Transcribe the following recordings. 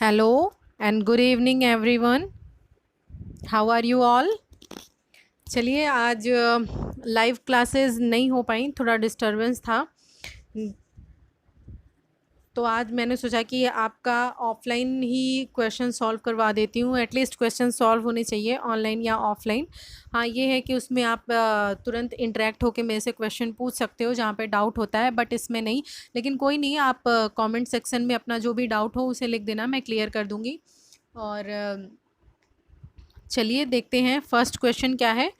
Hello and good evening everyone. How are you all? चलिए आज live classes नहीं हो पाई, थोड़ा डिस्टरबेंस था। तो आज मैंने सोचा कि आपका ऑफलाइन ही क्वेश्चन सॉल्व करवा देती हूँ। एटलीस्ट क्वेश्चन सॉल्व होने चाहिए ऑनलाइन या ऑफलाइन। हाँ, ये है कि उसमें आप तुरंत इंटरेक्ट होकर मेरे से क्वेश्चन पूछ सकते हो जहाँ पे डाउट होता है, बट इसमें नहीं। लेकिन कोई नहीं, आप कमेंट सेक्शन में अपना जो भी डाउट हो उसे लिख देना, मैं क्लियर कर दूँगी। और चलिए देखते हैं फर्स्ट क्वेश्चन क्या है।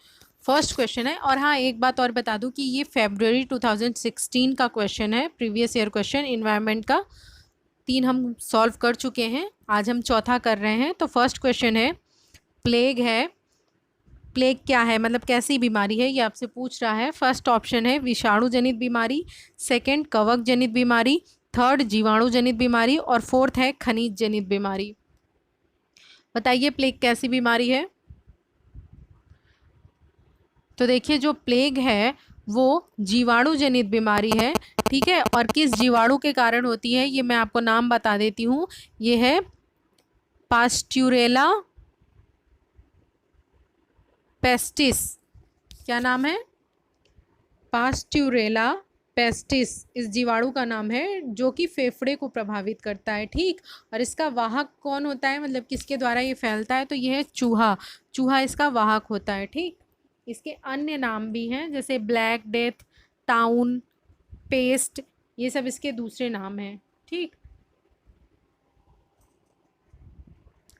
फर्स्ट क्वेश्चन है, और हाँ एक बात और बता दूं कि ये फरवरी 2016 का क्वेश्चन है, प्रीवियस ईयर क्वेश्चन इन्वायरमेंट का। 3 हम सॉल्व कर चुके हैं, आज हम चौथा कर रहे हैं। तो फर्स्ट क्वेश्चन है, प्लेग है। प्लेग क्या है, मतलब कैसी बीमारी है, ये आपसे पूछ रहा है। फर्स्ट ऑप्शन है विषाणु जनित बीमारी, सेकंड कवक जनित बीमारी, थर्ड जीवाणु जनित बीमारी और फोर्थ है खनिज जनित बीमारी। बताइए प्लेग कैसी बीमारी है। तो देखिए जो प्लेग है वो जीवाणु जनित बीमारी है, ठीक है। और किस जीवाणु के कारण होती है ये मैं आपको नाम बता देती हूँ। ये है पास्ट्यूरेला पेस्टिस। क्या नाम है? पास्ट्यूरेला पेस्टिस इस जीवाणु का नाम है, जो कि फेफड़े को प्रभावित करता है, ठीक। और इसका वाहक कौन होता है, मतलब किसके द्वारा ये फैलता है, तो ये है चूहा। चूहा इसका वाहक होता है, ठीक। इसके अन्य नाम भी हैं, जैसे ब्लैक डेथ, टाउन पेस्ट, ये सब इसके दूसरे नाम हैं, ठीक।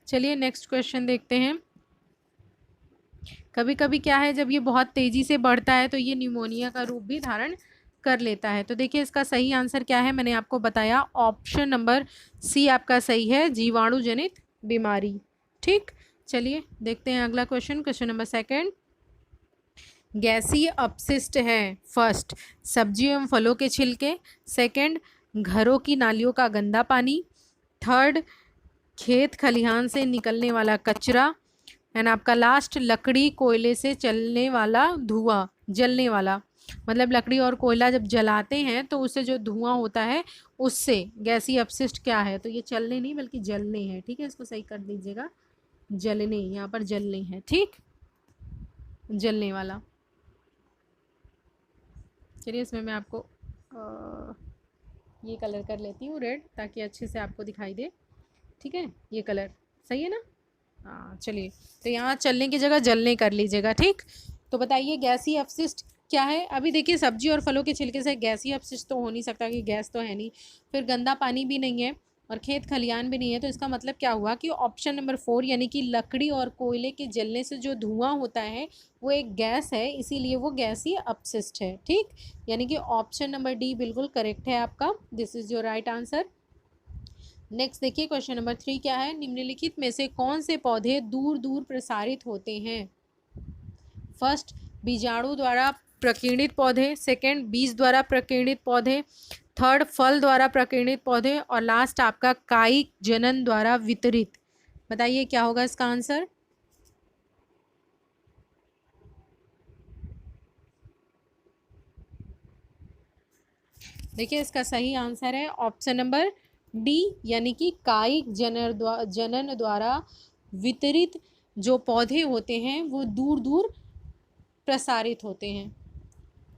चलिए नेक्स्ट क्वेश्चन देखते हैं। कभी कभी क्या है, जब ये बहुत तेज़ी से बढ़ता है तो ये न्यूमोनिया का रूप भी धारण कर लेता है। तो देखिए इसका सही आंसर क्या है, मैंने आपको बताया ऑप्शन नंबर सी आपका सही है, जीवाणु जनित बीमारी, ठीक। चलिए देखते हैं अगला क्वेश्चन, क्वेश्चन नंबर सेकंड। गैसीय अपशिष्ट है, फर्स्ट सब्जियों एवं फलों के छिलके, सेकंड घरों की नालियों का गंदा पानी, थर्ड खेत खलिहान से निकलने वाला कचरा, एंड आपका लास्ट लकड़ी कोयले से चलने वाला धुआं, जलने वाला। मतलब लकड़ी और कोयला जब जलाते हैं तो उससे जो धुआं होता है उससे गैसीय अपशिष्ट क्या है, तो ये चलने नहीं बल्कि जलने हैं, ठीक है। इसको सही कर दीजिएगा, जलने, यहाँ पर जलने हैं, ठीक, जलने वाला। चलिए इसमें मैं आपको ये कलर कर लेती हूँ रेड, ताकि अच्छे से आपको दिखाई दे, ठीक है। ये कलर सही है ना? हाँ चलिए, तो यहाँ चलने की जगह जलने कर लीजिएगा, ठीक। तो बताइए गैसीय अपशिष्ट क्या है। अभी देखिए सब्जी और फलों के छिलके से गैसीय अपशिष्ट तो हो नहीं सकता, कि गैस तो है नहीं, फिर गंदा पानी भी नहीं है और खेत खलियान भी नहीं है। तो इसका मतलब क्या हुआ कि ऑप्शन नंबर 4 यानी कि लकड़ी और कोयले के जलने से जो धुआं होता है वो एक गैस है, इसीलिए वो गैसीय अपशिष्ट है, ठीक। यानी कि ऑप्शन नंबर डी बिल्कुल करेक्ट है आपका, this is your right answer. Next देखिए क्वेश्चन नंबर 3 क्या है, निम्नलिखित में से कौन से पौधे दूर दूर प्रसारित होते हैं। फर्स्ट बीजाणु द्वारा प्रकीर्णित पौधे, सेकंड बीज द्वारा प्रकीर्णित पौधे, थर्ड फल द्वारा प्रकीर्णित पौधे और लास्ट आपका कायिक जनन द्वारा वितरित। बताइए क्या होगा इसका आंसर। देखिए इसका सही आंसर है ऑप्शन नंबर डी, यानी कि कायिक जनन द्वारा वितरित जो पौधे होते हैं वो दूर दूर प्रसारित होते हैं।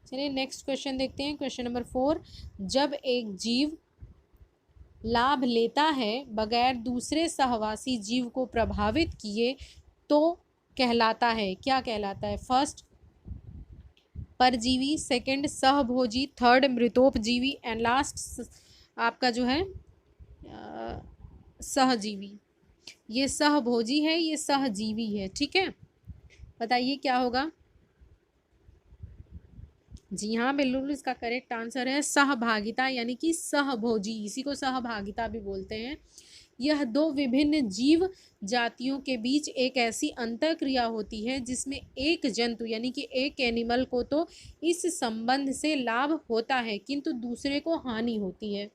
चलिए नेक्स्ट क्वेश्चन देखते हैं, क्वेश्चन नंबर 4। जब एक जीव लाभ लेता है बगैर दूसरे सहवासी जीव को प्रभावित किए तो कहलाता है, क्या कहलाता है। फर्स्ट परजीवी, सेकंड सहभोजी, थर्ड मृतोपजीवी एंड लास्ट आपका जो है सहजीवी। ये सहभोजी है, ये सहजीवी है, ठीक है। बताइए क्या होगा। जी हाँ बिल्कुल, इसका करेक्ट आंसर है सहभागिता, यानी कि सहभोजी, इसी को सहभागिता भी बोलते हैं। यह दो विभिन्न जीव जातियों के बीच एक ऐसी अंतःक्रिया होती है जिसमें एक जंतु यानी कि एक एनिमल को तो इस संबंध से लाभ होता है किंतु दूसरे को हानि होती है।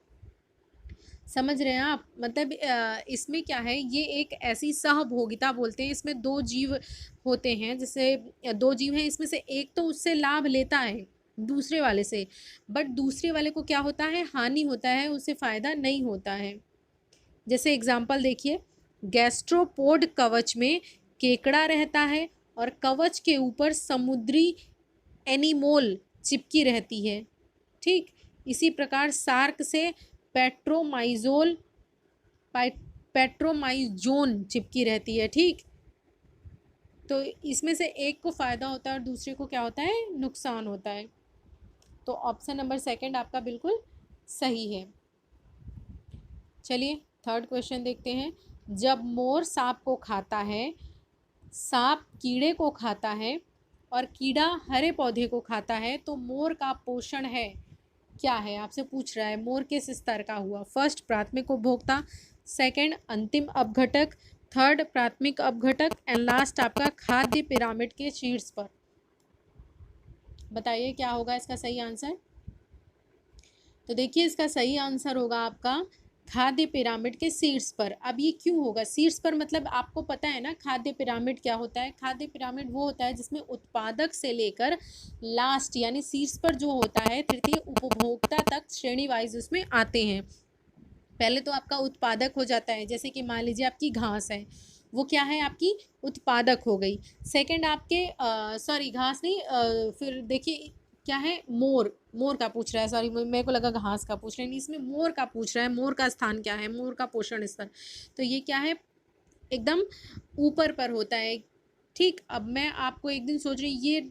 समझ रहे हैं आप, मतलब इसमें क्या है, ये एक ऐसी सहभोगिता बोलते हैं, इसमें दो जीव होते हैं, जैसे दो जीव हैं, इसमें से एक तो उससे लाभ लेता है दूसरे वाले से, बट दूसरे वाले को क्या होता है, हानि होता है, उसे फ़ायदा नहीं होता है। जैसे एग्जाम्पल देखिए, गैस्ट्रोपोड कवच में केकड़ा रहता है और कवच के ऊपर समुद्री एनीमोल चिपकी रहती है, ठीक। इसी प्रकार सार्क से पेट्रोमाइजोल पेट्रोमाइजोन चिपकी रहती है, ठीक। तो इसमें से एक को फ़ायदा होता है और दूसरे को क्या होता है, नुकसान होता है। तो ऑप्शन नंबर सेकंड आपका बिल्कुल सही है। चलिए थर्ड क्वेश्चन देखते हैं। जब मोर सांप को खाता है, सांप कीड़े को खाता है और कीड़ा हरे पौधे को खाता है, तो मोर का पोषण है क्या है? आपसे पूछ रहा है मोर किस स्तर का हुआ। फर्स्ट प्राथमिक उपभोक्ता, सेकंड अंतिम अपघटक, थर्ड प्राथमिक अपघटक एंड लास्ट आपका खाद्य पिरामिड के शीर्ष पर। बताइए क्या होगा इसका सही आंसर। तो देखिए इसका सही आंसर होगा आपका खाद्य पिरामिड के शीर्ष पर। अब ये क्यों होगा शीर्ष पर, मतलब आपको पता है ना खाद्य पिरामिड क्या होता है। खाद्य पिरामिड वो होता है जिसमें उत्पादक से लेकर लास्ट यानी शीर्ष पर जो होता है तृतीय उपभोक्ता तक श्रेणी वाइज उसमें आते हैं। पहले तो आपका उत्पादक हो जाता है, जैसे कि मान लीजिए आपकी घास है, वो क्या है आपकी उत्पादक हो गई। सेकंड आपके सॉरी घास नहीं, फिर देखिए क्या है, मोर, मोर का पूछ रहा है, सॉरी मेरे को लगा घास का पूछ रहे हैं, इसमें मोर का पूछ रहा है। मोर का स्थान क्या है, मोर का पोषण स्तर, तो ये क्या है एकदम ऊपर पर होता है, ठीक। अब मैं आपको एक दिन सोच रही, ये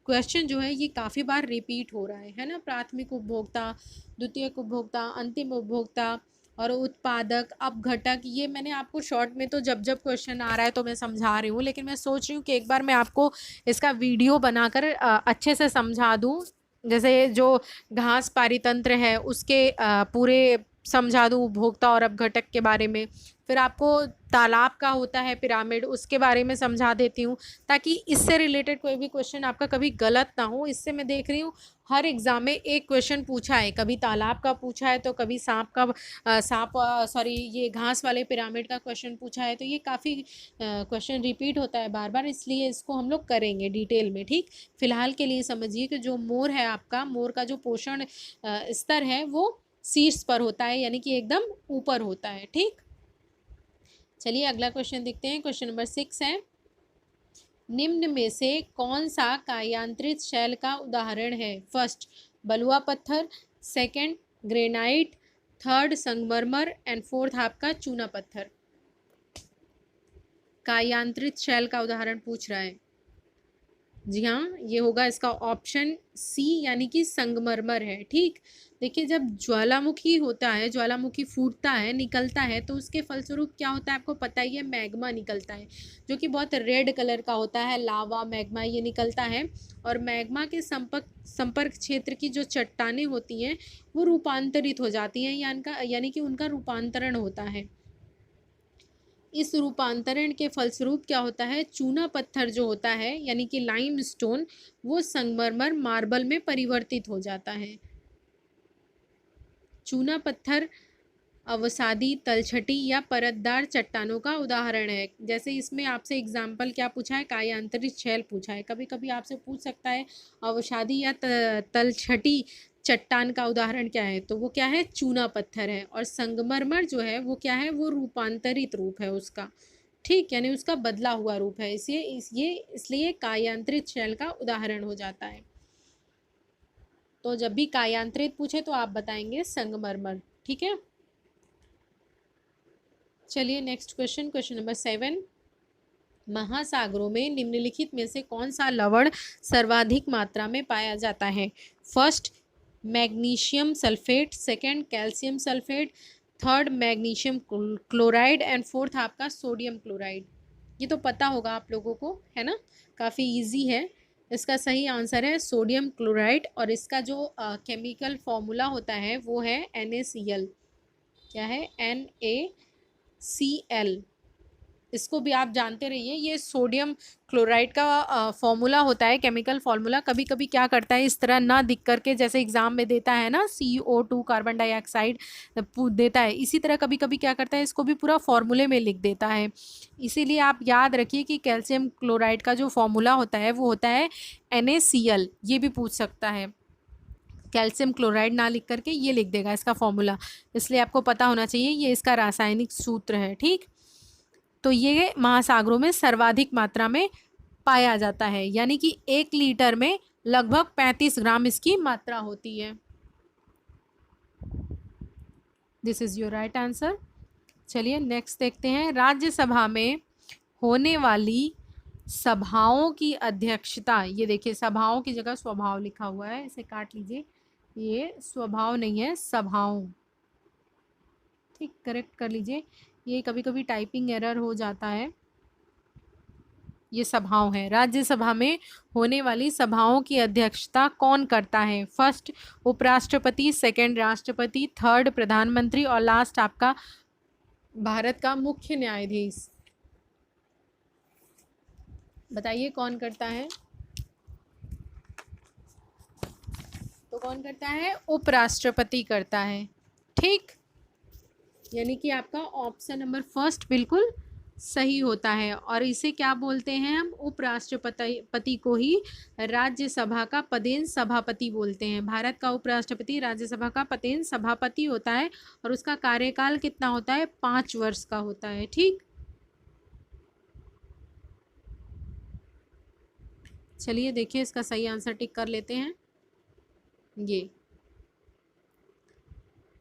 क्वेश्चन जो है ये काफ़ी बार रिपीट हो रहा है ना। प्राथमिक उपभोक्ता, द्वितीयक उपभोक्ता, अंतिम उपभोक्ता और उत्पादक अपघटक, ये मैंने आपको शॉर्ट में तो जब जब क्वेश्चन आ रहा है तो मैं समझा रही हूँ, लेकिन मैं सोच रही हूँ कि एक बार मैं आपको इसका वीडियो बनाकर अच्छे से समझा दूँ। जैसे जो घास पारितंत्र है उसके पूरे समझा दूँ, उपभोक्ता और अपघटक के बारे में। फिर आपको तालाब का होता है पिरामिड, उसके बारे में समझा देती हूँ, ताकि इससे रिलेटेड कोई भी क्वेश्चन आपका कभी गलत ना हो। इससे मैं देख रही हूँ हर एग्ज़ाम में एक क्वेश्चन पूछा है, कभी तालाब का पूछा है तो कभी सांप का सॉरी ये घास वाले पिरामिड का क्वेश्चन पूछा है। तो ये काफ़ी क्वेश्चन रिपीट होता है बार बार, इसलिए इसको हम लोग करेंगे डिटेल में, ठीक। फिलहाल के लिए समझिए कि जो मोर है आपका, मोर का जो पोषण स्तर है वो शीर्ष पर होता है, यानी कि एकदम ऊपर होता है, ठीक। चलिए अगला क्वेश्चन देखते हैं। क्वेश्चन नंबर 6 है, निम्न में से कौन सा कायांतरित शैल का उदाहरण है। फर्स्ट बलुआ पत्थर, सेकंड ग्रेनाइट, थर्ड संगमरमर एंड फोर्थ आपका चूना पत्थर। कायांतरित शैल का उदाहरण पूछ रहा है। जी हाँ, ये होगा इसका ऑप्शन सी यानी कि संगमरमर है, ठीक। देखिए जब ज्वालामुखी होता है, ज्वालामुखी फूटता है, निकलता है, तो उसके फलस्वरूप क्या होता है आपको पता ही है, मैग्मा निकलता है, जो कि बहुत रेड कलर का होता है, लावा मैग्मा ये निकलता है। और मैग्मा के संपर्क क्षेत्र की जो चट्टानें होती हैं वो रूपांतरित हो जाती हैं, यानी कि उनका रूपांतरण होता है। इस रूपांतरण के फलस्वरूप क्या होता है, चूना पत्थर जो होता है यानी कि लाइमस्टोन, वो संगमरमर मार्बल में परिवर्तित हो जाता है। चूना पत्थर अवसादी, तलछटी या परतदार चट्टानों का उदाहरण है। जैसे इसमें आपसे एग्जाम्पल क्या पूछा है, कायांतरित शैल पूछा है। कभी कभी आपसे पूछ सकता है अवसादी या तलछटी चट्टान का उदाहरण क्या है, तो वो क्या है, चूना पत्थर है। और संगमरमर जो है वो क्या है, वो रूपांतरित रूप है उसका, ठीक, यानी उसका बदला हुआ रूप है, इसलिए कायांतरित शैल का उदाहरण हो जाता है। तो जब भी कायांतरित पूछे तो आप बताएंगे संगमरमर, ठीक है। चलिए नेक्स्ट क्वेश्चन, क्वेश्चन नंबर 7, महासागरों में निम्नलिखित में से कौन सा लवण सर्वाधिक मात्रा में पाया जाता है। First magnesium sulphate, second calcium sulphate, third magnesium chloride and fourth आपका सोडियम क्लोराइड। ये तो पता होगा आप लोगों को, है ना, काफ़ी इजी है। इसका सही आंसर है सोडियम क्लोराइड, और इसका जो केमिकल फॉर्मूला होता है वो है NaCl। क्या है, NaCl। इसको भी आप जानते रहिए, ये सोडियम क्लोराइड का फॉर्मूला होता है, केमिकल फॉर्मूला। कभी कभी क्या करता है, इस तरह ना दिख करके, जैसे एग्जाम में देता है ना CO2 कार्बन डाइऑक्साइड देता है, इसी तरह कभी कभी क्या करता है, इसको भी पूरा फॉर्मूले में लिख देता है। इसीलिए आप याद रखिए कि कैल्शियम क्लोराइड का जो फॉर्मूला होता है वो होता है NaCl। ये भी पूछ सकता है। कैल्शियम क्लोराइड ना लिख करके ये लिख देगा इसका फॉर्मूला, इसलिए आपको पता होना चाहिए ये इसका रासायनिक सूत्र है। ठीक, तो ये महासागरों में सर्वाधिक मात्रा में पाया जाता है, यानी कि 1 लीटर में लगभग 35 ग्राम इसकी मात्रा होती है। This is your right answer. चलिए नेक्स्ट देखते हैं, राज्यसभा में होने वाली सभाओं की अध्यक्षता, ये देखिए सभाओं की जगह स्वभाव लिखा हुआ है, इसे काट लीजिए, ये स्वभाव नहीं है सभाओं। ठीक, करेक्ट कर लीजिए, ये कभी कभी टाइपिंग एरर हो जाता है, ये सभाओं है। राज्यसभा में होने वाली सभाओं की अध्यक्षता कौन करता है? फर्स्ट उपराष्ट्रपति, सेकंड राष्ट्रपति, थर्ड प्रधानमंत्री और लास्ट आपका भारत का मुख्य न्यायाधीश। बताइए कौन करता है? तो कौन करता है? उपराष्ट्रपति करता है। ठीक, यानी कि आपका ऑप्शन नंबर फर्स्ट बिल्कुल सही होता है। और इसे क्या बोलते हैं हम? उपराष्ट्रपति को ही राज्यसभा का पदेन सभापति बोलते हैं। भारत का उपराष्ट्रपति राज्यसभा का पदेन सभापति होता है और उसका कार्यकाल कितना होता है? 5 वर्ष का होता है। ठीक, चलिए देखिए इसका सही आंसर टिक कर लेते हैं। ये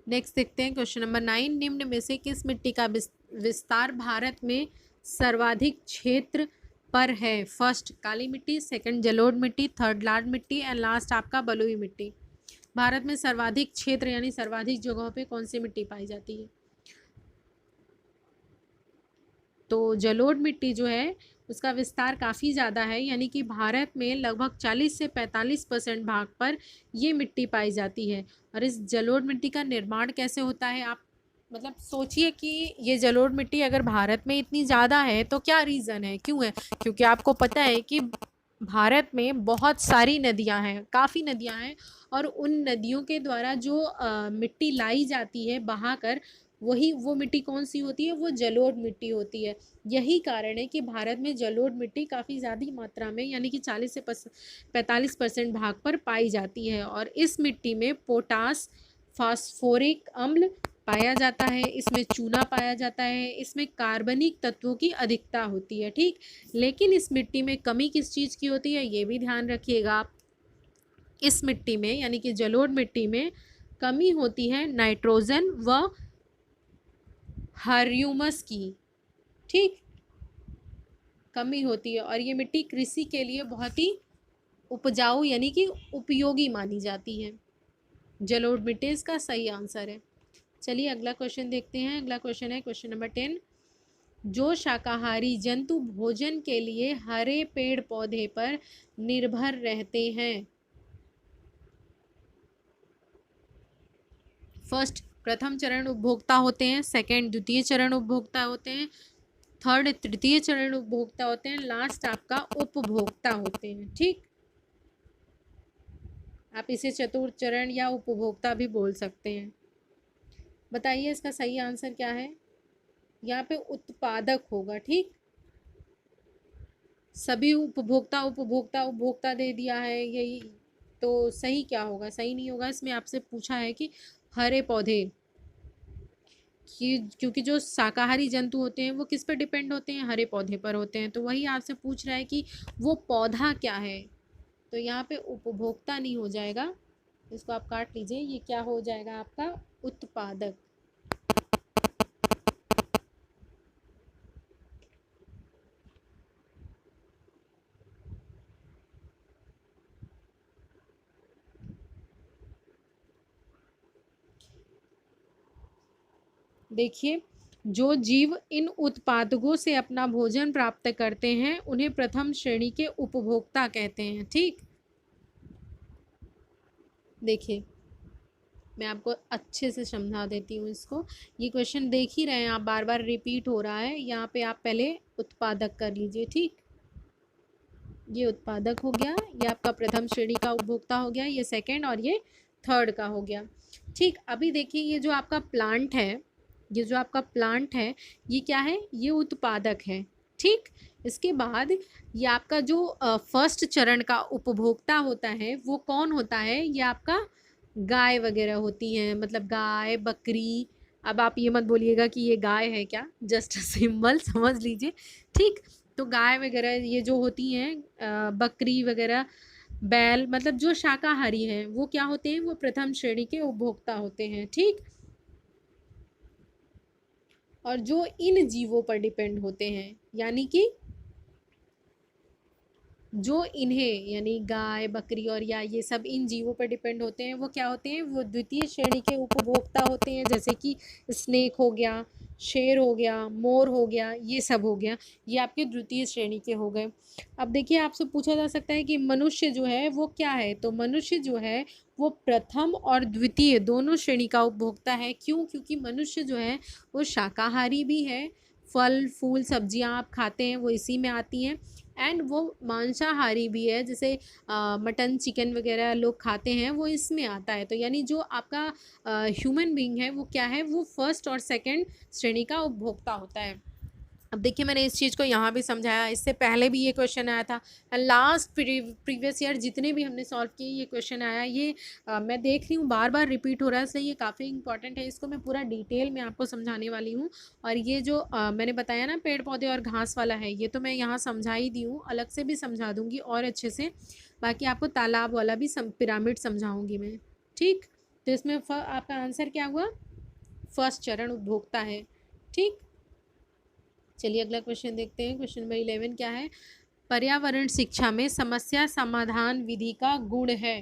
नेक्स्ट देखते हैं क्वेश्चन नंबर 9, निम्न में से किस मिट्टी का विस्तार भारत में सर्वाधिक क्षेत्र पर है? फर्स्ट काली मिट्टी, सेकंड जलोढ़ मिट्टी, थर्ड लाल मिट्टी एंड लास्ट आपका बलुई मिट्टी। भारत में सर्वाधिक क्षेत्र यानी सर्वाधिक जगहों पे कौन सी मिट्टी पाई जाती है? तो जलोढ़ मिट्टी जो है उसका विस्तार काफ़ी ज़्यादा है, यानी कि भारत में लगभग 40 से 45% भाग पर ये मिट्टी पाई जाती है। और इस जलोढ़ मिट्टी का निर्माण कैसे होता है? आप मतलब सोचिए कि ये जलोढ़ मिट्टी अगर भारत में इतनी ज़्यादा है तो क्या रीज़न है, क्यों है? क्योंकि आपको पता है कि भारत में बहुत सारी नदियां हैं, काफ़ी नदियां हैं, और उन नदियों के द्वारा जो मिट्टी लाई जाती है बहाकर, वही वो मिट्टी कौन सी होती है? वो जलोढ़ मिट्टी होती है। यही कारण है कि भारत में जलोढ़ मिट्टी काफ़ी ज़्यादा मात्रा में यानी कि 40 से 45% भाग पर पाई जाती है। और इस मिट्टी में पोटास, फास्फोरिक अम्ल पाया जाता है, इसमें चूना पाया जाता है, इसमें कार्बनिक तत्वों की अधिकता होती है। ठीक, लेकिन इस मिट्टी में कमी किस चीज़ की होती है? ये भी ध्यान रखिएगा आप। इस मिट्टी में यानी कि जलोढ़ मिट्टी में कमी होती है नाइट्रोजन व ह्यूमस की। ठीक, कमी होती है और ये मिट्टी कृषि के लिए बहुत ही उपजाऊ यानी कि उपयोगी मानी जाती है। जलोढ़ मिट्टी इसका सही आंसर है। चलिए अगला क्वेश्चन देखते हैं। अगला क्वेश्चन है क्वेश्चन नंबर 10, जो शाकाहारी जंतु भोजन के लिए हरे पेड़ पौधे पर निर्भर रहते हैं? फर्स्ट प्रथम चरण उपभोक्ता होते हैं, सेकंड द्वितीय चरण उपभोक्ता होते हैं, थर्ड तृतीय चरण उपभोक्ता होते हैं, लास्ट आपका उपभोक्ता होते हैं। ठीक, आप इसे चतुर्थ चरण या उपभोक्ता भी बोल सकते हैं। बताइए इसका सही आंसर क्या है? यहाँ पे उत्पादक होगा। ठीक, सभी उपभोक्ता उपभोक्ता उपभोक्ता दे दिया है, यही तो सही क्या होगा? सही नहीं होगा। इसमें आपसे पूछा है कि हरे पौधे, क्योंकि जो शाकाहारी जंतु होते हैं वो किस पर डिपेंड होते हैं? हरे पौधे पर होते हैं। तो वही आपसे पूछ रहा है कि वो पौधा क्या है, तो यहाँ पे उपभोक्ता नहीं हो जाएगा, इसको आप काट लीजिए, ये क्या हो जाएगा आपका? उत्पादक। देखिए, जो जीव इन उत्पादकों से अपना भोजन प्राप्त करते हैं उन्हें प्रथम श्रेणी के उपभोक्ता कहते हैं। ठीक, देखिए मैं आपको अच्छे से समझा देती हूँ इसको। ये क्वेश्चन देख ही रहे हैं आप, बार बार रिपीट हो रहा है। यहाँ पे आप पहले उत्पादक कर लीजिए। ठीक, ये उत्पादक हो गया, ये आपका प्रथम श्रेणी का उपभोक्ता हो गया, ये सेकंड और ये थर्ड का हो गया। ठीक, अभी देखिए ये जो आपका प्लांट है, ये जो आपका प्लांट है ये क्या है? ये उत्पादक है। ठीक, इसके बाद ये आपका जो फर्स्ट चरण का उपभोक्ता होता है वो कौन होता है? ये आपका गाय वगैरह होती हैं, मतलब गाय बकरी। अब आप ये मत बोलिएगा कि ये गाय है क्या, जस्ट सिंबल समझ लीजिए, ठीक। तो गाय वगैरह ये जो होती हैं, बकरी वगैरह, बैल, मतलब जो शाकाहारी हैं वो क्या होते हैं, वो प्रथम श्रेणी के उपभोक्ता होते हैं, ठीक। और जो इन जीवों पर डिपेंड होते हैं, यानी कि जो इन्हें, यानी गाय बकरी और या ये सब इन जीवों पर डिपेंड होते हैं, वो क्या होते हैं, वो द्वितीय श्रेणी के उपभोक्ता होते हैं। जैसे कि स्नेक हो गया, शेर हो गया, मोर हो गया, ये सब हो गया, ये आपके द्वितीय श्रेणी के हो गए। अब देखिए, आपसे पूछा जा सकता है कि मनुष्य जो है वो क्या है, तो मनुष्य जो है वो प्रथम और द्वितीय दोनों श्रेणी का उपभोक्ता है। क्यों? क्योंकि मनुष्य जो है वो शाकाहारी भी है, फल फूल सब्जियां आप खाते हैं वो इसी में आती हैं, एंड वो मांसाहारी भी है, जैसे मटन चिकन वगैरह लोग खाते हैं वो इसमें आता है। तो यानी जो आपका ह्यूमन बीइंग है वो क्या है, वो फर्स्ट और सेकंड श्रेणी का उपभोक्ता होता है। अब देखिए, मैंने इस चीज़ को यहाँ भी समझाया, इससे पहले भी ये क्वेश्चन आया था, लास्ट प्रीवियस ईयर जितने भी हमने सॉल्व किए ये क्वेश्चन आया। ये मैं देख रही हूँ बार बार रिपीट हो रहा है, इसलिए ये काफ़ी इंपॉर्टेंट है, इसको मैं पूरा डिटेल में आपको समझाने वाली हूँ। और ये जो मैंने बताया ना पेड़ पौधे और घास वाला है, ये तो मैं यहाँ समझा ही दी हूँ, अलग से भी समझा दूँगी और अच्छे से। बाकी आपको तालाब वाला भी पिरामिड समझाऊँगी मैं, ठीक। तो इसमें आपका आंसर क्या हुआ, फर्स्ट चरण उपभोक्ता है, ठीक। चलिए अगला क्वेश्चन देखते हैं। क्वेश्चन नंबर 11 क्या है, पर्यावरण शिक्षा में समस्या समाधान विधि का गुण है।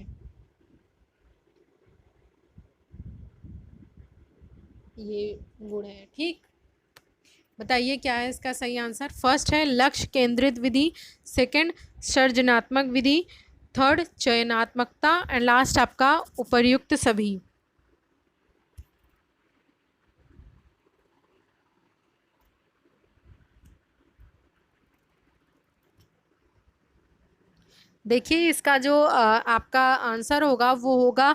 ये गुण है, ठीक। बताइए क्या है इसका सही आंसर। फर्स्ट है लक्ष्य केंद्रित विधि, सेकंड सृजनात्मक विधि, थर्ड चयनात्मकता, एंड लास्ट आपका उपर्युक्त सभी। देखिए, इसका जो आपका आंसर होगा वो होगा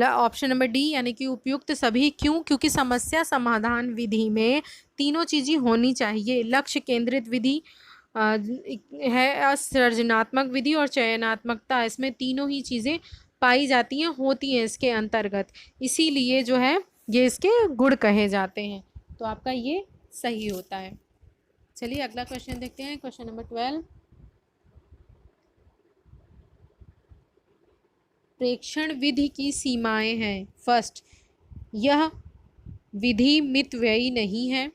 ऑप्शन नंबर डी, यानी कि उपयुक्त सभी। क्यों? क्योंकि समस्या समाधान विधि में तीनों चीज़ें होनी चाहिए, लक्ष्य केंद्रित विधि है, सृजनात्मक विधि और चयनात्मकता, इसमें तीनों ही चीज़ें पाई जाती हैं, होती हैं इसके अंतर्गत, इसीलिए जो है ये इसके गुण कहे जाते हैं। तो आपका ये सही होता है। चलिए अगला क्वेश्चन देखते हैं। क्वेश्चन नंबर 12, प्रेक्षण विधि की सीमाएं हैं। फर्स्ट, यह विधि मितव्ययी नहीं है।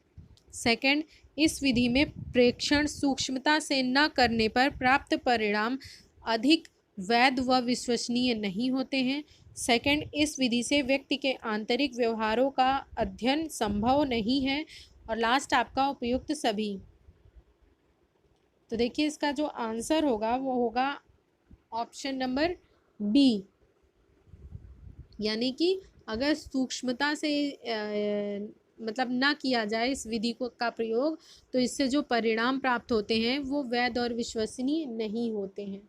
सेकंड, इस विधि में प्रेक्षण सूक्ष्मता से न करने पर प्राप्त परिणाम अधिक वैध व विश्वसनीय नहीं होते हैं। सेकंड, इस विधि से व्यक्ति के आंतरिक व्यवहारों का अध्ययन संभव नहीं है। और लास्ट आपका उपयुक्त सभी। तो देखिए, इसका जो आंसर होगा वो होगा ऑप्शन नंबर बी, यानी कि अगर सूक्ष्मता से मतलब ना किया जाए इस विधि को का प्रयोग, तो इससे जो परिणाम प्राप्त होते हैं वो वैध और विश्वसनीय नहीं होते हैं,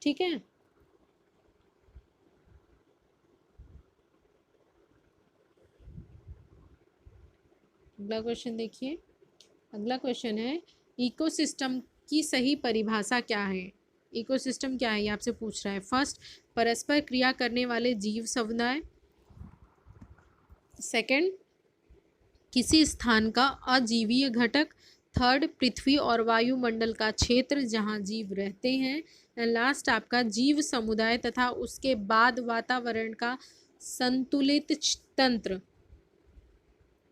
ठीक है। अगला क्वेश्चन देखिए। अगला क्वेश्चन है, इकोसिस्टम की सही परिभाषा क्या है। इकोसिस्टम क्या है ये आपसे पूछ रहा है। फर्स्ट, परस्पर क्रिया करने वाले जीव समुदाय। सेकंड, किसी स्थान का अजीवीय घटक। थर्ड, पृथ्वी और वायुमंडल का क्षेत्र जहाँ जीव रहते हैं। लास्ट आपका जीव समुदाय तथा उसके बाद वातावरण का संतुलित तंत्र।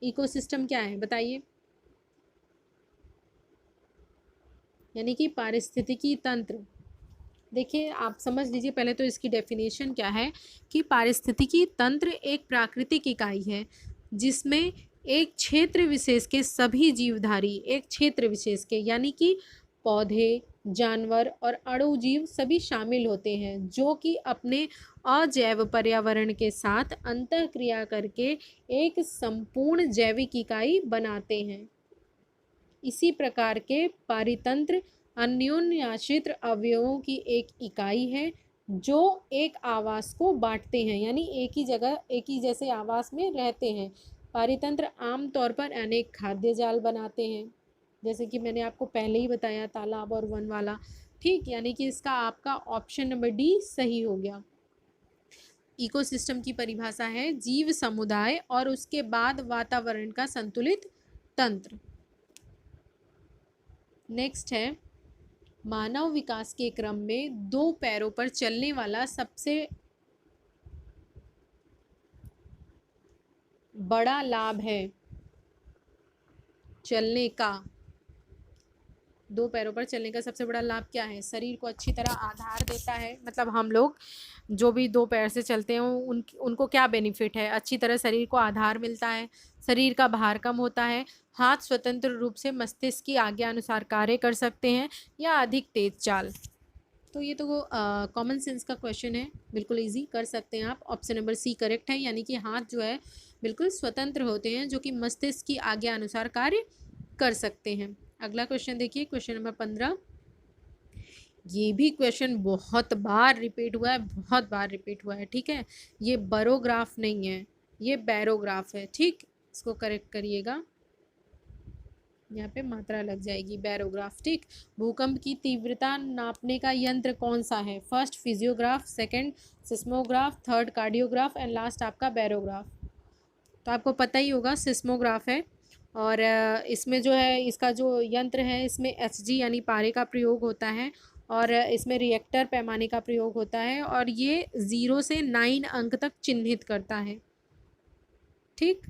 इकोसिस्टम क्या है बताइए, यानी कि पारिस्थितिकी तंत्र। देखिए, आप समझ लीजिए पहले तो इसकी डेफिनेशन क्या है, कि पारिस्थितिकी तंत्र एक प्राकृतिक इकाई है जिसमें एक क्षेत्र विशेष के सभी जीवधारी, एक क्षेत्र विशेष के यानी कि पौधे, जानवर और अणुजीव सभी शामिल होते हैं, जो कि अपने अजैव पर्यावरण के साथ अंतःक्रिया करके एक संपूर्ण जैविक इकाई बनाते हैं। इसी प्रकार के पारितंत्र अन्योन्याश्रित अवयवों की एक इकाई है जो एक आवास को बांटते हैं, यानी एक ही जगह एक ही जैसे आवास में रहते हैं। पारितंत्र आमतौर पर अनेक खाद्य जाल बनाते हैं, जैसे कि मैंने आपको पहले ही बताया तालाब और वन वाला, ठीक। यानी कि इसका आपका ऑप्शन नंबर डी सही हो गया। इकोसिस्टम की परिभाषा है जीव समुदाय और उसके बाद वातावरण का संतुलित तंत्र। नेक्स्ट है मानव विकास के क्रम में 2 पैरों पर चलने वाला सबसे बड़ा लाभ है चलने का। 2 पैरों पर चलने का सबसे बड़ा लाभ क्या है? शरीर को अच्छी तरह आधार देता है, मतलब हम लोग जो भी 2 पैर से चलते हैं उनको क्या बेनिफिट है? अच्छी तरह शरीर को आधार मिलता है, शरीर का भार कम होता है, हाथ स्वतंत्र रूप से मस्तिष्क की आज्ञा अनुसार कार्य कर सकते हैं या अधिक तेज चाल। तो ये तो कॉमन सेंस का क्वेश्चन है, बिल्कुल इजी कर सकते हैं आप। ऑप्शन नंबर सी करेक्ट है, यानी कि हाथ जो है बिल्कुल स्वतंत्र होते हैं जो कि मस्तिष्क की आज्ञा अनुसार कार्य कर सकते हैं। अगला क्वेश्चन देखिए, क्वेश्चन नंबर 15। ये भी क्वेश्चन बहुत बार रिपीट हुआ है, बहुत बार रिपीट हुआ है, ठीक है। ये बरोग्राफ नहीं है, ये बैरोग्राफ है, ठीक। इसको करेक्ट करिएगा, यहाँ पे मात्रा लग जाएगी, बैरोग्राफ, ठीक। भूकंप की तीव्रता नापने का यंत्र कौन सा है? First physiograph, second seismograph, third cardiograph and last आपका बैरोग्राफ। तो आपको पता ही होगा सिस्मोग्राफ है, और इसमें जो है इसका जो यंत्र है इसमें एचजी यानी पारे का प्रयोग होता है, और इसमें रिएक्टर पैमाने का प्रयोग होता है, और ये 0 से 9 अंक तक चिन्हित करता है, ठीक।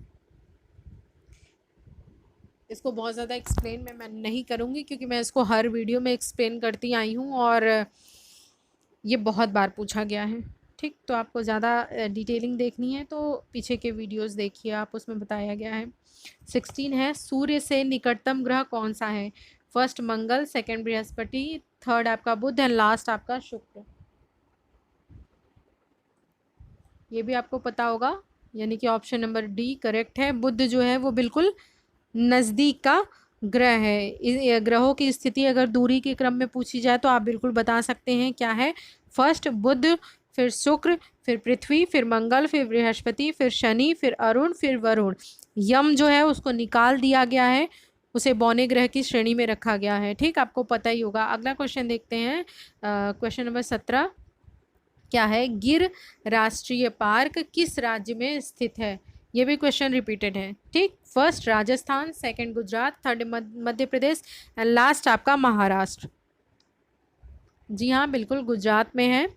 इसको बहुत ज़्यादा एक्सप्लेन मैं नहीं करूँगी क्योंकि मैं इसको हर वीडियो में एक्सप्लेन करती आई हूँ और ये बहुत बार पूछा गया है, ठीक। तो आपको ज़्यादा डिटेलिंग देखनी है तो पीछे के वीडियोस देखिए आप, उसमें बताया गया है। 16 है सूर्य से निकटतम ग्रह कौन सा है? फर्स्ट मंगल, सेकंड बृहस्पति, थर्ड आपका बुध एंड लास्ट आपका शुक्र। ये भी आपको पता होगा, यानी कि ऑप्शन नंबर डी करेक्ट है। बुध जो है वो बिल्कुल नज़दीक का ग्रह है। ग्रहों की स्थिति अगर दूरी के क्रम में पूछी जाए तो आप बिल्कुल बता सकते हैं क्या है। फर्स्ट बुध, फिर शुक्र, फिर पृथ्वी, फिर मंगल, फिर बृहस्पति, फिर शनि, फिर अरुण, फिर वरुण। यम जो है उसको निकाल दिया गया है, उसे बौने ग्रह की श्रेणी में रखा गया है, ठीक। आपको पता ही होगा। अगला क्वेश्चन देखते हैं, क्वेश्चन नंबर 17 क्या है? गिर राष्ट्रीय पार्क किस राज्य में स्थित है? ये भी क्वेश्चन रिपीटेड है, ठीक। First Rajasthan, second Gujarat, third Madhya Pradesh and last आपका महाराष्ट्र। जी हाँ, बिल्कुल गुजरात में है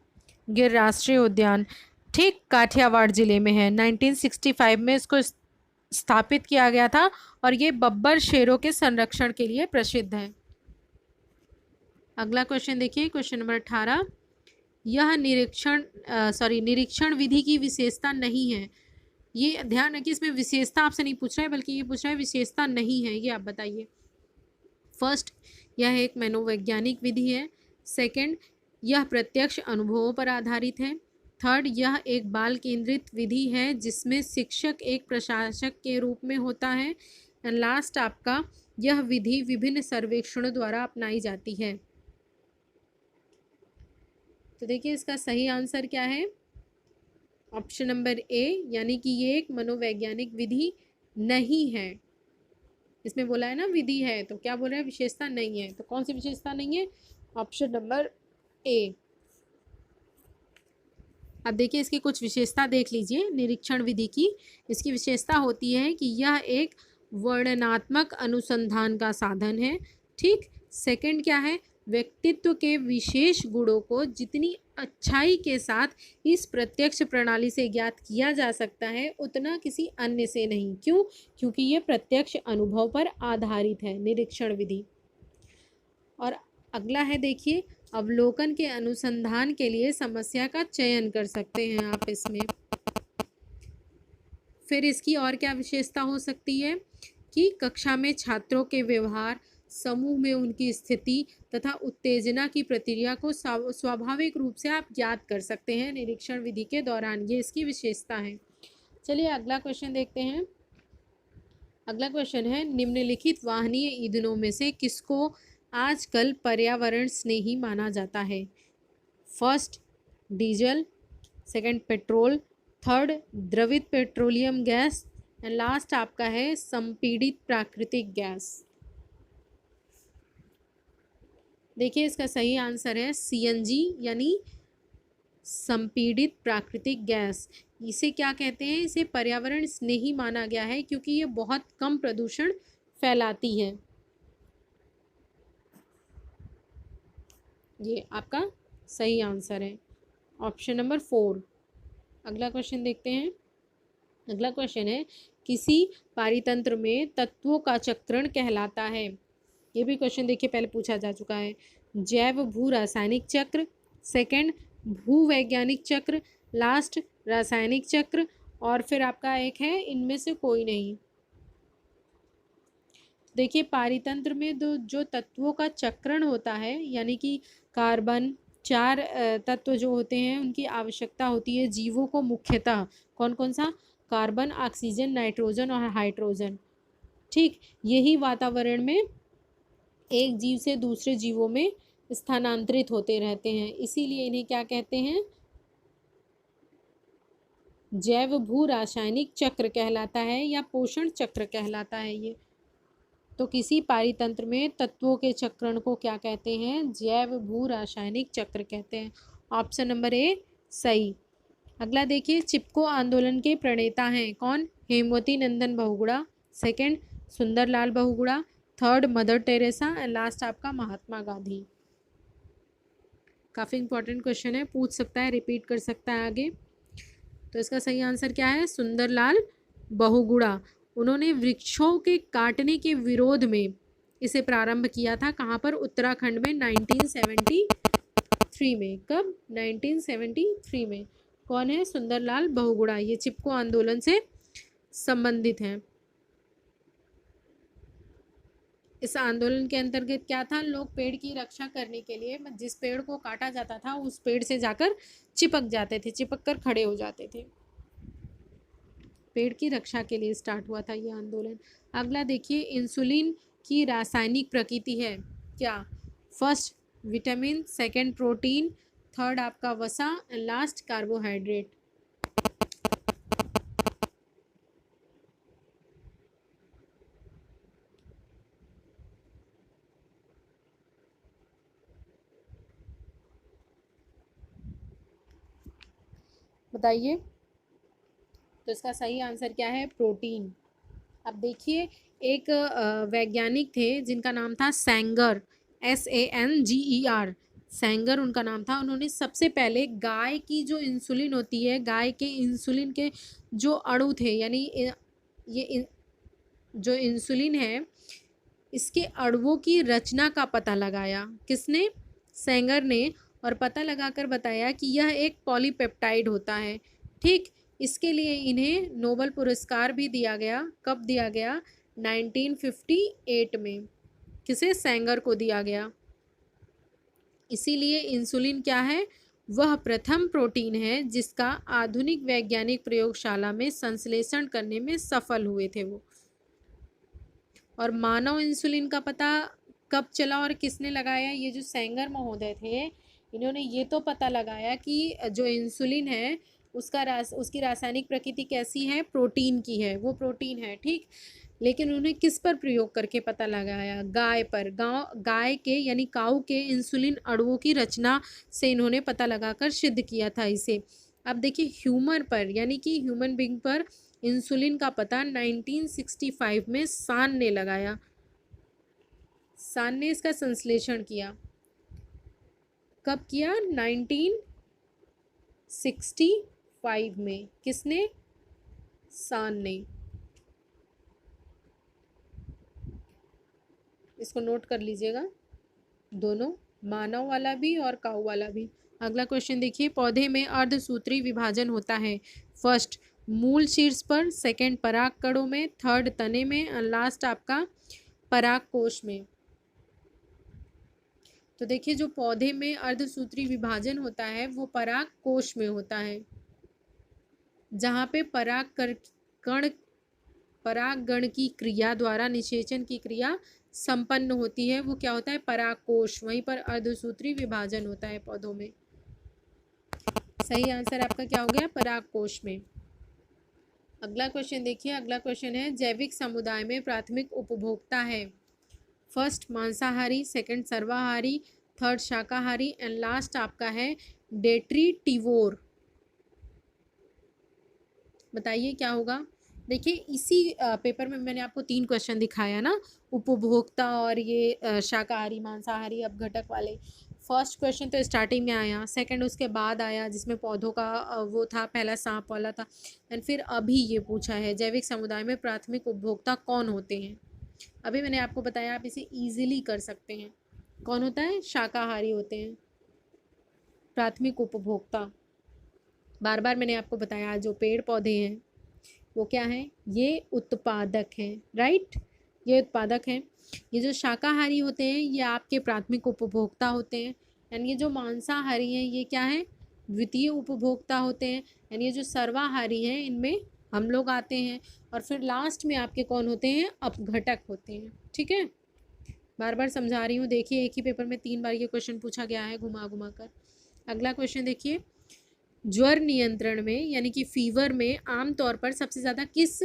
गिर राष्ट्रीय उद्यान, ठीक। काठियावाड़ जिले में है। 1965 में इसको स्थापित किया गया था और ये बब्बर शेरों के संरक्षण के लिए प्रसिद्ध है। अगला क्वेश्चन देखिए, क्वेश्चन नंबर 18। यह निरीक्षण विधि की विशेषता नहीं है। ये ध्यान रखिए, इसमें विशेषता आपसे नहीं पूछ रहा है बल्कि ये पूछ रहा है विशेषता नहीं है, ये आप बताइए। फर्स्ट, यह एक मनोवैज्ञानिक विधि है। सेकंड, यह प्रत्यक्ष अनुभवों पर आधारित है। थर्ड, यह एक बाल केंद्रित विधि है जिसमें शिक्षक एक प्रशासक के रूप में होता है। एंड लास्ट आपका, यह विधि विभिन्न सर्वेक्षणों द्वारा अपनाई जाती है। तो देखिए इसका सही आंसर क्या है? ऑप्शन नंबर ए, यानी कि ये एक मनोवैज्ञानिक विधि नहीं है। इसमें बोला है ना विधि है, तो क्या बोल रहा है? विशेषता नहीं है। तो कौन सी विशेषता नहीं है? Option number A. अब देखिए इसकी कुछ विशेषता देख लीजिए निरीक्षण विधि की। इसकी विशेषता होती है कि यह एक वर्णनात्मक अनुसंधान का साधन है, ठीक। सेकंड क्या है? व्यक्तित्व के विशेष गुणों को जितनी अच्छाई के साथ इस प्रत्यक्ष प्रणाली से ज्ञात किया जा सकता है उतना किसी अन्य से नहीं। क्यों? क्योंकि ये प्रत्यक्ष अनुभव पर आधारित है निरीक्षण विधि। और अगला है देखिए, अवलोकन के अनुसंधान के लिए समस्या का चयन कर सकते हैं आप इसमें। फिर इसकी और क्या विशेषता हो सकती है कि कक्षा में छात्रों के व्यवहार, समूह में उनकी स्थिति तथा उत्तेजना की प्रक्रिया को स्वाभाविक रूप से आप ज्ञात कर सकते हैं निरीक्षण विधि के दौरान। ये इसकी विशेषता है। चलिए अगला क्वेश्चन देखते हैं। अगला क्वेश्चन है, निम्नलिखित वाहनीय ईंधनों में से किसको आजकल पर्यावरण स्नेही माना जाता है? First diesel, second petrol, third द्रवित पेट्रोलियम गैस एंड लास्ट आपका है संपीड़ित प्राकृतिक गैस। देखिए इसका सही आंसर है सीएनजी यानी संपीड़ित प्राकृतिक गैस। इसे क्या कहते हैं? इसे पर्यावरण स्नेही माना गया है क्योंकि ये बहुत कम प्रदूषण फैलाती है। ये आपका सही आंसर है, ऑप्शन नंबर 4। अगला क्वेश्चन देखते हैं। अगला क्वेश्चन है, किसी पारितंत्र में तत्वों का चक्रण कहलाता है। ये भी क्वेश्चन देखिए पहले पूछा जा चुका है। जैव भू रासायनिक चक्र, सेकंड भूवैज्ञानिक चक्र, लास्ट रासायनिक चक्र, और फिर आपका एक है इनमें से कोई नहीं। देखिए पारितंत्र में जो तत्वों का चक्रण होता है, यानी कि कार्बन, 4 तत्व जो होते हैं उनकी आवश्यकता होती है जीवों को मुख्यतः। कौन कौन सा? कार्बन, ऑक्सीजन, नाइट्रोजन और हाइड्रोजन। ठीक, यही वातावरण में एक जीव से दूसरे जीवों में स्थानांतरित होते रहते हैं, इसीलिए इन्हें क्या कहते हैं? जैव भू रासायनिक चक्र कहलाता है या पोषण चक्र कहलाता है ये। तो किसी पारितंत्र में तत्वों के चक्रण को क्या कहते हैं? जैव भू रासायनिक चक्र कहते हैं। ऑप्शन नंबर ए सही। अगला देखिए, चिपको आंदोलन के प्रणेता हैं कौन? Hemwati Nandan Bahuguna, second Sunderlal Bahuguna, third Mother Teresa and last आपका महात्मा गांधी। काफ़ी इंपॉर्टेंट क्वेश्चन है, पूछ सकता है, रिपीट कर सकता है आगे। तो इसका सही आंसर क्या है? सुंदरलाल बहुगुणा। उन्होंने वृक्षों के काटने के विरोध में इसे प्रारंभ किया था। कहाँ पर? उत्तराखंड में 1973 में। कब? 1973 में। कौन है? सुंदरलाल बहुगुणा। ये चिपको आंदोलन से संबंधित हैं। इस आंदोलन के अंतर्गत क्या था? लोग पेड़ की रक्षा करने के लिए जिस पेड़ को काटा जाता था उस पेड़ से जाकर चिपक जाते थे, चिपक कर खड़े हो जाते थे। पेड़ की रक्षा के लिए स्टार्ट हुआ था ये आंदोलन। अगला देखिए, इंसुलिन की रासायनिक प्रकृति है क्या? First vitamin, second protein, third आपका वसा, लास्ट कार्बोहाइड्रेट। बताइए। तो इसका सही आंसर क्या है? प्रोटीन। अब देखिए, एक वैज्ञानिक थे जिनका नाम था सैंगर, SANGER। सैंगर उनका नाम था। उन्होंने सबसे पहले गाय की जो इंसुलिन होती है, गाय के इंसुलिन के जो अणु थे, यानी ये जो इंसुलिन है इसके अणुओं की रचना का पता लगाया। किसने? सैंगर ने। और पता लगाकर बताया कि यह एक पॉलीपेप्टाइड होता है। ठीक, इसके लिए इन्हें नोबेल पुरस्कार भी दिया गया। कब दिया गया? 1958 में। किसे? सैंगर को दिया गया। इसीलिए इंसुलिन क्या है? वह प्रथम प्रोटीन है जिसका आधुनिक वैज्ञानिक प्रयोगशाला में संश्लेषण करने में सफल हुए थे वो। और मानव इंसुलिन का पता कब चला और किसने लगाया? ये जो सैंगर महोदय थे, इन्होंने ये तो पता लगाया कि जो इंसुलिन है उसकी रासायनिक प्रकृति कैसी है? प्रोटीन की है, वो प्रोटीन है। ठीक, लेकिन उन्हें किस पर प्रयोग करके पता लगाया? गाय पर। गाय के यानी काऊ के इंसुलिन अणुओं की रचना से इन्होंने पता लगाकर सिद्ध किया था इसे। अब देखिए, ह्यूमन पर यानी कि ह्यूमन बीइंग पर इंसुलिन का पता 1965 में सान ने लगाया। सान ने इसका संश्लेषण किया। कब किया? 1965 में। किसने? सान ने। इसको नोट कर लीजिएगा, दोनों, मानव वाला भी और काऊ वाला भी। अगला क्वेश्चन देखिए, पौधे में अर्धसूत्री विभाजन होता है। फर्स्ट मूल शीर्ष पर, सेकंड पराग कणों में, थर्ड तने में और लास्ट आपका पराग कोश में। तो देखिए, जो पौधे में अर्धसूत्री विभाजन होता है वो पराग कोश में होता है। जहाँ पे परागगण की क्रिया द्वारा निषेचन की क्रिया संपन्न होती है, वो क्या होता है? परागकोश। वहीं पर अर्धसूत्री विभाजन होता है पौधों में। सही आंसर आपका क्या हो गया? परागकोश में। अगला क्वेश्चन देखिए। अगला क्वेश्चन है, जैविक समुदाय में प्राथमिक उपभोक्ता है। फर्स्ट मांसाहारी, सेकंड सर्वाहारी, थर्ड शाकाहारी एंड लास्ट आपका है डेट्रीटिवोर। बताइए क्या होगा। देखिए इसी पेपर में मैंने आपको 3 क्वेश्चन दिखाया ना, उपभोक्ता और ये शाकाहारी मांसाहारी अपघटक वाले। फर्स्ट क्वेश्चन तो स्टार्टिंग में आया, सेकंड उसके बाद आया जिसमें पौधों का वो था, पहला सांप वाला था, एंड फिर अभी ये पूछा है जैविक समुदाय में प्राथमिक उपभोक्ता कौन होते हैं। अभी मैंने आपको बताया आप इसे ईजिली कर सकते हैं। कौन होता है? शाकाहारी होते हैं प्राथमिक उपभोक्ता। बार बार मैंने आपको बताया जो पेड़ पौधे हैं वो क्या है? ये उत्पादक हैं, राइट, ये उत्पादक हैं। ये जो शाकाहारी होते हैं ये आपके प्राथमिक उपभोक्ता होते हैं, एंड ये जो मांसाहारी हैं ये क्या है? द्वितीय उपभोक्ता होते हैं, एंड ये जो सर्वाहारी हैं इनमें हम लोग आते हैं, और फिर लास्ट में आपके कौन होते हैं? अपघटक होते हैं। ठीक है, बार बार समझा रही हूँ। देखिए एक ही पेपर में 3 बार ये क्वेश्चन पूछा गया है घुमा घुमा कर। अगला क्वेश्चन देखिए, ज्वर नियंत्रण में यानी कि फीवर में आमतौर पर सबसे ज़्यादा किस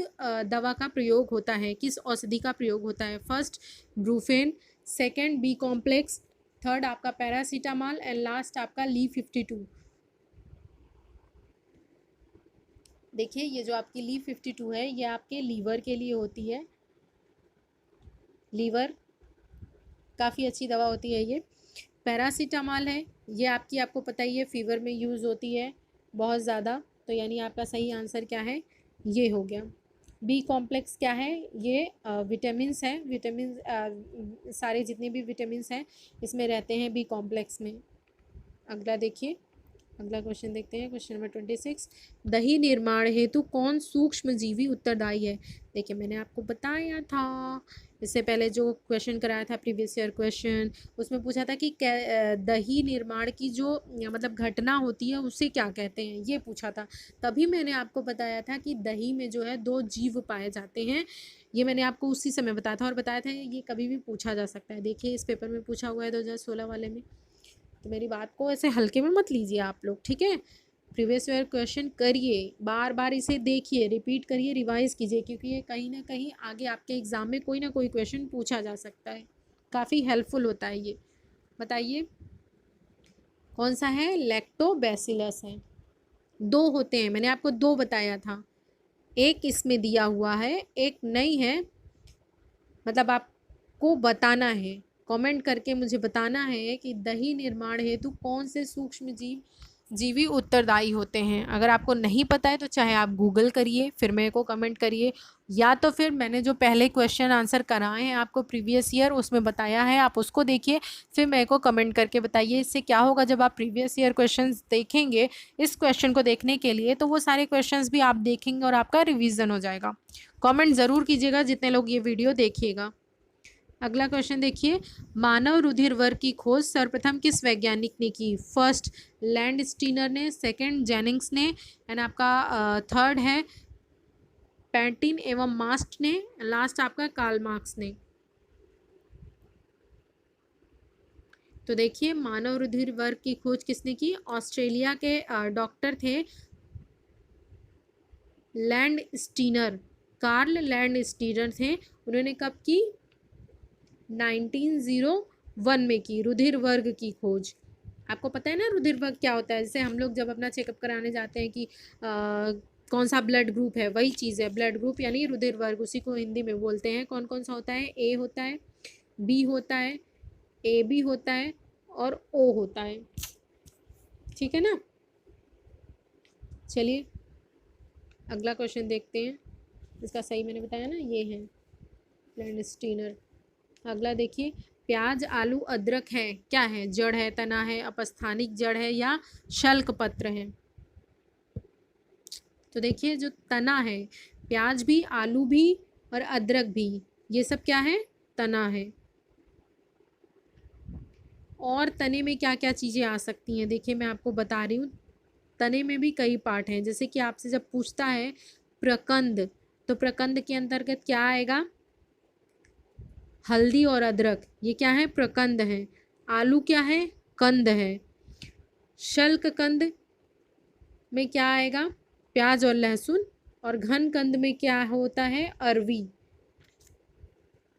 दवा का प्रयोग होता है, किस औषधि का प्रयोग होता है? First Brufen, second B complex, third आपका पैरासीटामॉल एंड लास्ट आपका ली-52। देखिए ये जो आपकी ली-52 है ये आपके लीवर के लिए होती है। लीवर काफ़ी अच्छी दवा होती है ये। पैरासीटामॉल है ये आपकी, आपको पता ही है, फीवर में यूज़ होती है बहुत ज़्यादा, तो यानी आपका सही आंसर क्या है? ये हो गया। बी कॉम्प्लेक्स क्या है? ये विटामिन्स हैं, विटामिन सारे जितने भी विटामिन्स हैं इसमें रहते हैं बी कॉम्प्लेक्स में। अगला देखिए, अगला क्वेश्चन देखते हैं, क्वेश्चन नंबर 26। दही निर्माण हेतु कौन सूक्ष्मजीवी उत्तरदायी है? देखिए मैंने आपको बताया था इससे पहले जो क्वेश्चन कराया था प्रीवियस ईयर क्वेश्चन, उसमें पूछा था कि दही निर्माण की जो मतलब घटना होती है उसे क्या कहते हैं, ये पूछा था। तभी मैंने आपको बताया था कि दही में जो है 2 जीव पाए जाते हैं, ये मैंने आपको उसी समय बताया था, और बताया था ये कभी भी पूछा जा सकता है। देखिए इस पेपर में पूछा हुआ है 2016 वाले में, तो मेरी बात को ऐसे हल्के में मत लीजिए आप लोग, ठीक है। प्रीवियस ईयर क्वेश्चन करिए, बार बार इसे देखिए, रिपीट करिए, रिवाइज कीजिए, क्योंकि ये कहीं ना कहीं आगे आपके एग्ज़ाम में कोई ना कोई क्वेश्चन पूछा जा सकता है, काफ़ी हेल्पफुल होता है ये। बताइए कौन सा है? लैक्टोबैसिलस है। 2 होते हैं, मैंने आपको 2 बताया था, एक इसमें दिया हुआ है एक नहीं है, मतलब आपको बताना है, कमेंट करके मुझे बताना है कि दही निर्माण हेतु कौन से सूक्ष्म जीवी उत्तरदायी होते हैं। अगर आपको नहीं पता है तो चाहे आप गूगल करिए फिर मेरे को कमेंट करिए, या तो फिर मैंने जो पहले क्वेश्चन आंसर कराए हैं आपको प्रीवियस ईयर उसमें बताया है आप उसको देखिए, फिर मेरे को कमेंट करके बताइए। इससे क्या होगा, जब आप प्रीवियस ईयर क्वेश्चन देखेंगे इस क्वेश्चन को देखने के लिए, तो वो सारे क्वेश्चन भी आप देखेंगे और आपका रिविज़न हो जाएगा। कमेंट ज़रूर कीजिएगा जितने लोग ये वीडियो देखिएगा। अगला क्वेश्चन देखिए, मानव रुधिर वर्ग की खोज सर्वप्रथम किस वैज्ञानिक ने की? फर्स्ट लैंड स्टीनर ने, सेकंड जेनिंग्स ने, एंड आपका थर्ड है पैटिन एवं मास्ट ने, लास्ट आपका कार्ल मार्क्स ने। तो देखिए मानव रुधिर वर्ग की खोज किसने की? ऑस्ट्रेलिया के डॉक्टर थे Landsteiner, Karl Landsteiner थे। उन्होंने कब की? 1901 में की रुधिर वर्ग की खोज। आपको पता है ना रुधिर वर्ग क्या होता है? जैसे हम लोग जब अपना चेकअप कराने जाते हैं कि कौन सा ब्लड ग्रुप है, वही चीज़ है ब्लड ग्रुप यानी रुधिर वर्ग, उसी को हिंदी में बोलते हैं। कौन कौन सा होता है? ए होता है, बी होता है, ए बी होता है और ओ होता है, ठीक है ना। चलिए अगला क्वेश्चन देखते हैं, इसका सही मैंने बताया ना, ये है लैंड स्टीनर। अगला देखिए, प्याज आलू अदरक है, क्या है? जड़ है, तना है, अपस्थानिक जड़ है या शल्क पत्र है? तो देखिए जो तना है, प्याज भी, आलू भी और अदरक भी, ये सब क्या है? तना है। और तने में क्या क्या चीज़ें आ सकती हैं? देखिए मैं आपको बता रही हूँ, तने में भी कई पार्ट हैं। जैसे कि आपसे जब पूछता है प्रकंद, तो प्रकंद के अंतर्गत क्या आएगा? हल्दी और अदरक, ये क्या है? प्रकंद है। आलू क्या है? कंद है। शल्क कंद में क्या आएगा? प्याज और लहसुन। और घन कंद में क्या होता है? अरवी,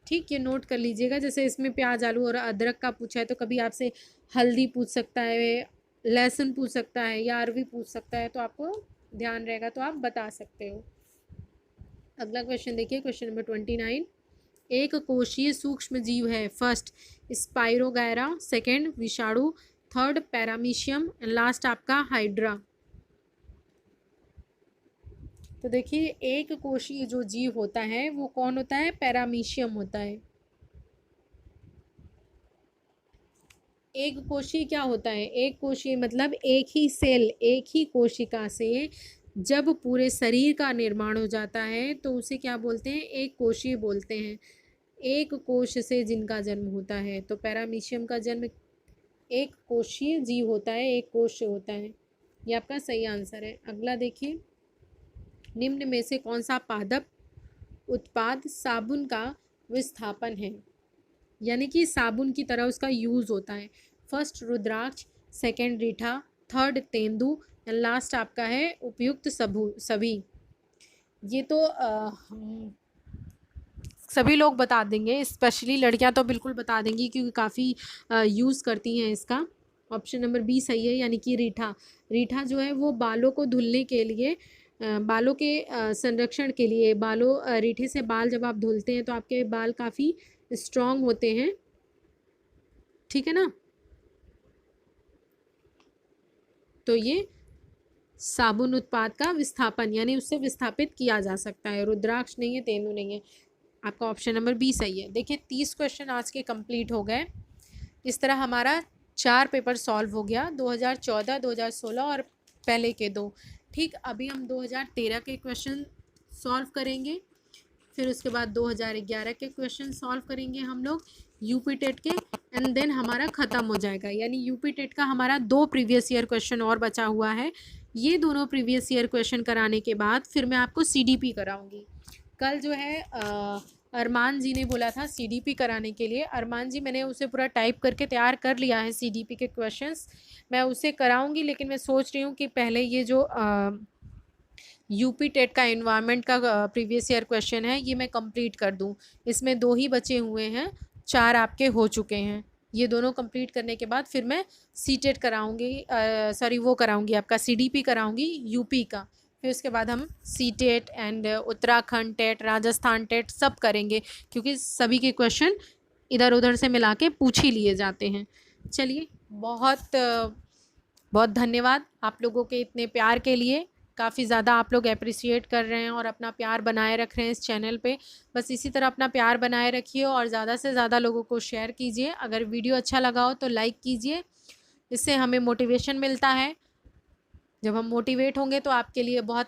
ठीक, ये नोट कर लीजिएगा। जैसे इसमें प्याज, आलू और अदरक का पूछा है तो कभी आपसे हल्दी पूछ सकता है, लहसुन पूछ सकता है या अरवी पूछ सकता है, तो आपको ध्यान रहेगा तो आप बता सकते हो। अगला क्वेश्चन देखिए, क्वेश्चन नंबर 29। एक कोशीय सूक्ष्म जीव है। फर्स्ट स्पाइरोगैरा, सेकंड विषाणु, थर्ड पैरामीशियम एंड लास्ट आपका हाइड्रा। तो देखिए, एक कोशीय जो जीव होता है वो कौन होता है? पैरामीशियम होता है। एक कोशीय क्या होता है? एक कोशीय मतलब एक ही सेल, एक ही कोशिका से जब पूरे शरीर का निर्माण हो जाता है तो उसे क्या बोलते हैं? एक कोशीय बोलते हैं। एक कोश से जिनका जन्म होता है, तो पैरामीशियम का जन्म एक कोशीय जीव होता है, एक कोश से होता है। ये आपका सही आंसर है। अगला देखिए, निम्न में से कौन सा पादप उत्पाद साबुन का विस्थापन है, यानी कि साबुन की तरह उसका यूज़ होता है? फर्स्ट रुद्राक्ष, सेकंड रीठा, थर्ड तेंदु एंड लास्ट आपका है उपयुक्त सभी। ये तो सभी लोग बता देंगे, स्पेशली लड़कियां तो बिल्कुल बता देंगी क्योंकि काफ़ी यूज़ करती हैं इसका। ऑप्शन नंबर बी सही है, यानी कि रीठा। रीठा जो है वो बालों को धुलने के लिए, बालों के संरक्षण के लिए, रीठे से बाल जब आप धुलते हैं तो आपके बाल काफ़ी स्ट्रॉन्ग होते हैं, ठीक है ना। तो ये साबुन उत्पाद का विस्थापन, यानी उससे विस्थापित किया जा सकता है। रुद्राक्ष नहीं है, तेंदु नहीं है। आपका ऑप्शन नंबर बी सही है। देखिए 30 क्वेश्चन आज के कंप्लीट हो गए। इस तरह हमारा 4 पेपर सॉल्व हो गया, 2014, 2016 और पहले के 2। ठीक, अभी हम 2013 के क्वेश्चन सॉल्व करेंगे, फिर उसके बाद 2011 के क्वेश्चन सॉल्व करेंगे हम लोग, यूपी टेट के, एंड देन हमारा ख़त्म हो जाएगा। यानी यूपी टेट का हमारा 2 प्रीवियस ईयर क्वेश्चन और बचा हुआ है। ये दोनों प्रीवियस ईयर क्वेश्चन कराने के बाद फिर मैं आपको सीडीपी कराऊंगी। कल जो है अरमान जी ने बोला था सीडीपी कराने के लिए। अरमान जी, मैंने उसे पूरा टाइप करके तैयार कर लिया है सीडीपी के क्वेश्चंस, मैं उसे कराऊंगी। लेकिन मैं सोच रही हूँ कि पहले ये जो यूपी टेट का एनवायरनमेंट का प्रीवियस ईयर क्वेश्चन है ये मैं कंप्लीट कर दूं। इसमें 2 ही बचे हुए हैं, 4 आपके हो चुके हैं। ये दोनों कंप्लीट करने के बाद फिर मैं सी टेट कराऊँगी, सॉरी वो कराऊँगी, आपका सीडीपी कराऊँगी यूपी का। फिर उसके बाद हम C TET and Uttarakhand TET, Rajasthan TET सब करेंगे, क्योंकि सभी के क्वेश्चन इधर उधर से मिला के पूछ ही लिए जाते हैं। चलिए, बहुत बहुत धन्यवाद आप लोगों के इतने प्यार के लिए। काफ़ी ज़्यादा आप लोग अप्रिशिएट कर रहे हैं और अपना प्यार बनाए रख रहे हैं इस चैनल पे। बस इसी तरह अपना प्यार बनाए रखिए और ज़्यादा से ज़्यादा लोगों को शेयर कीजिए। अगर वीडियो अच्छा लगा हो तो लाइक कीजिए, इससे हमें मोटिवेशन मिलता है। जब हम मोटिवेट होंगे तो आपके लिए बहुत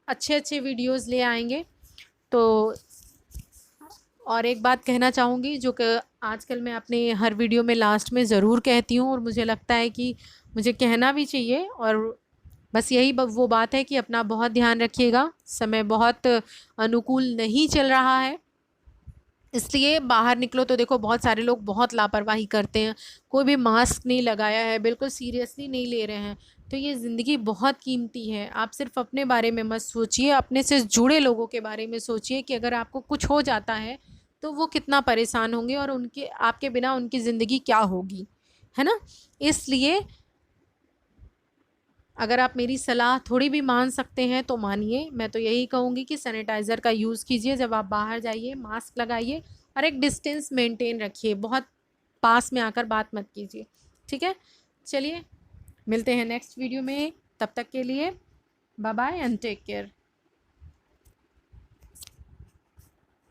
अच्छे अच्छे वीडियोज़ ले आएंगे। तो और एक बात कहना चाहूँगी जो कि आजकल मैं अपने हर वीडियो में लास्ट में ज़रूर कहती हूँ और मुझे लगता है कि मुझे कहना भी चाहिए, और बस यही वो बात है कि अपना बहुत ध्यान रखिएगा। समय बहुत अनुकूल नहीं चल रहा है, इसलिए बाहर निकलो तो देखो बहुत सारे लोग बहुत लापरवाही करते हैं, कोई भी मास्क नहीं लगाया है, बिल्कुल सीरियसली नहीं ले रहे हैं। तो ये ज़िंदगी बहुत कीमती है। आप सिर्फ अपने बारे में मत सोचिए, अपने से जुड़े लोगों के बारे में सोचिए कि अगर आपको कुछ हो जाता है तो वो कितना परेशान होंगे और उनके आपके बिना उनकी ज़िंदगी क्या होगी, है ना। इसलिए अगर आप मेरी सलाह थोड़ी भी मान सकते हैं तो मानिए। मैं तो यही कहूँगी कि सैनिटाइज़र का यूज़ कीजिए जब आप बाहर जाइए, मास्क लगाइए और एक डिस्टेंस मेंटेन रखिए, बहुत पास में आकर बात मत कीजिए, ठीक है। चलिए, मिलते हैं नेक्स्ट वीडियो में, तब तक के लिए bye bye and take care.